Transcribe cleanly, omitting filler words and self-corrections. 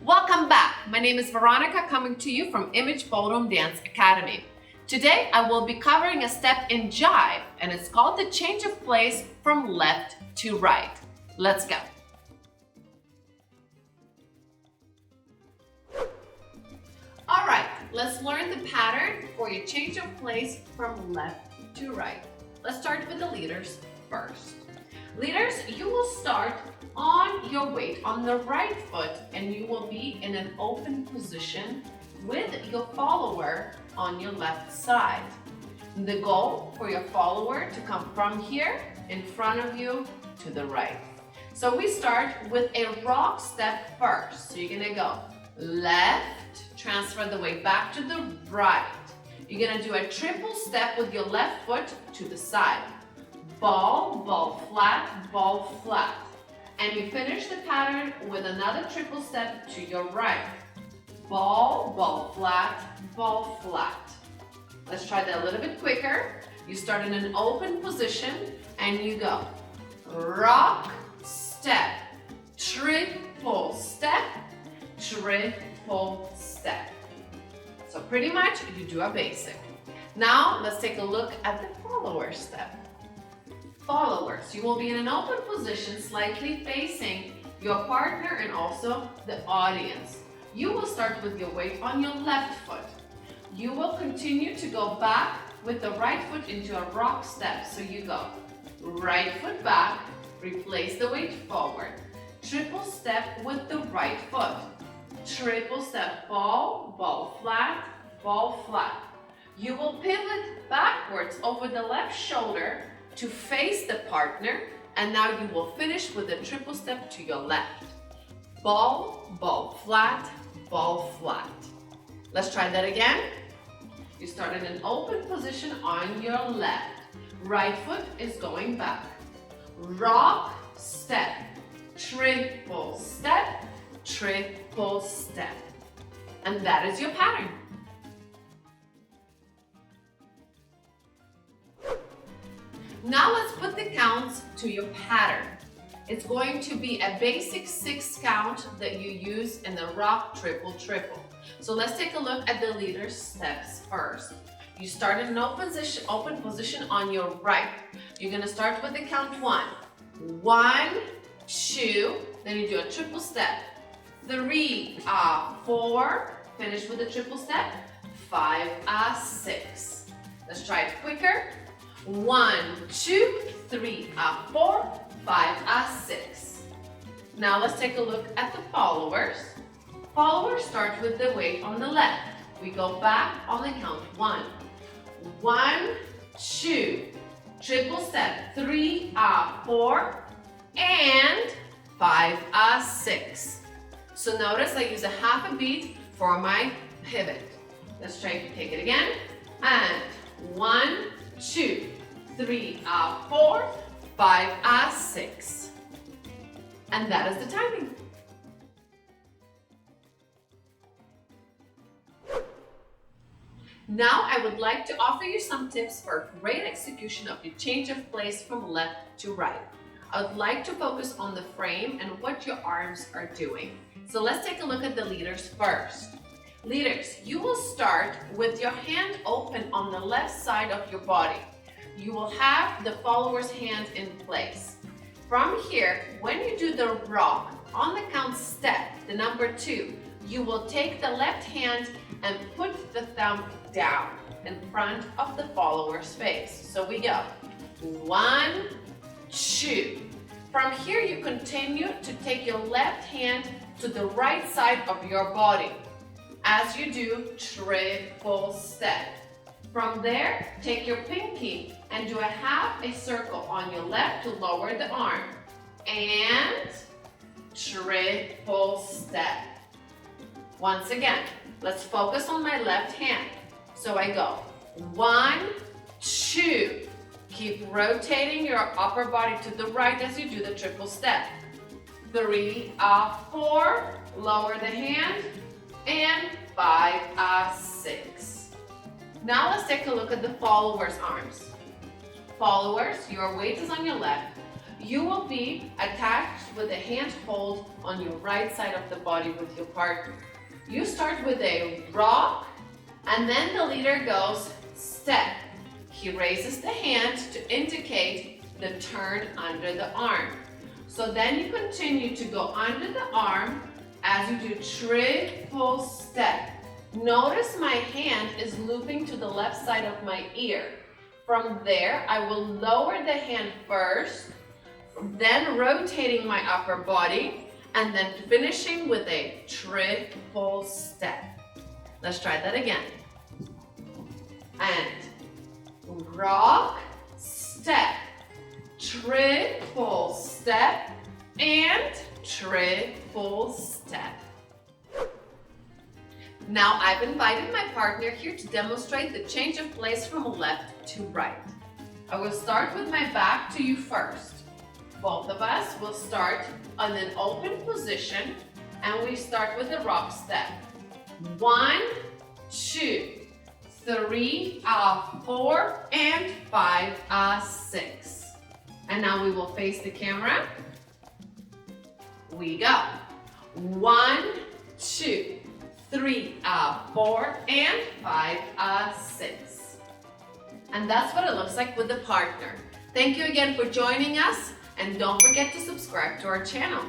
Welcome back. My name is Veronica, coming to you from Image Ballroom Dance Academy. Today I will be covering a step in Jive, and it's called the change of place from left to right. Let's go. All right, let's learn the pattern for your change of place from left to right. Let's start with the leaders first. Leaders, you will start on your weight on the right foot and you will be in an open position with your follower on your left side. The goal for your follower to come from here in front of you to the right. So we start with a rock step first. So you're gonna go left, transfer the weight back to the right. You're gonna do a triple step with your left foot to the side. Ball, ball flat, ball flat. And you finish the pattern with another triple step to your right. Ball, ball flat, ball flat. Let's try that a little bit quicker. You start in an open position and you go rock, step, triple step, triple step. So pretty much you do a basic. Now let's take a look at the follower step. Followers, you will be in an open position slightly facing your partner and also the audience. You will start with your weight on your left foot. You will continue to go back with the right foot into a rock step. So you go right foot back, replace the weight forward, triple step with the right foot, triple step, ball, ball flat, ball flat. You will pivot backwards over the left shoulder to face the partner, and now you will finish with a triple step to your left. Ball, ball flat, ball flat. Let's try that again. You start in an open position on your left. Right foot is going back. Rock, step, triple step, triple step. And that is your pattern. Now let's put the counts to your pattern. It's going to be a basic 6 count that you use in the rock triple triple. So let's take a look at the leader steps first. You start in an open position on your right. You're gonna start with the count 1. 1, 2, then you do a triple step. 3, 4, finish with a triple step. 5, 6. Let's try it quicker. 1, 2, 3, 4, 5, 6. Now let's take a look at the followers. Followers start with the weight on the left. We go back on the count 1. 1, 2, triple step, 3, 4, and 5, 6. So notice I use a half a beat for my pivot. Let's try to take it again. And 1, 2, 3, 4, 5, 6. And that is the timing. Now I would like to offer you some tips for a great execution of your change of place from left to right. I would like to focus on the frame and what your arms are doing. So let's take a look at the leaders first. Leaders, you will start with your hand open on the left side of your body. You will have the follower's hand in place. From here, when you do the rock, on the count step, the number 2, you will take the left hand and put the thumb down in front of the follower's face. So we go 1, 2. From here, you continue to take your left hand to the right side of your body. As you do, triple step. From there, take your pinky and do a half a circle on your left to lower the arm. And triple step. Once again, let's focus on my left hand. So I go 1, 2. Keep rotating your upper body to the right as you do the triple step. 3, 4. Lower the hand. And 5, 6. Now let's take a look at the follower's arms. Followers, your weight is on your left. you will be attached with a hand hold on your right side of the body with your partner. You start with a rock, and then the leader goes step. He raises the hand to indicate the turn under the arm. So then you continue to go under the arm as you do triple step. Notice my hand is looping to the left side of my ear. From there, I will lower the hand first, then rotating my upper body, and then finishing with a triple step. Let's try that again. And rock, step, triple step, and triple step. Now I've invited my partner here to demonstrate the change of place from left to right. I will start with my back to you first. Both of us will start on an open position, and we start with the rock step. 1, 2, 3, 4, and 5, 6. And now we will face the camera. We go. 1, 2, 3, 4, and 5, 6. And that's what it looks like with the partner. Thank you again for joining us, and don't forget to subscribe to our channel.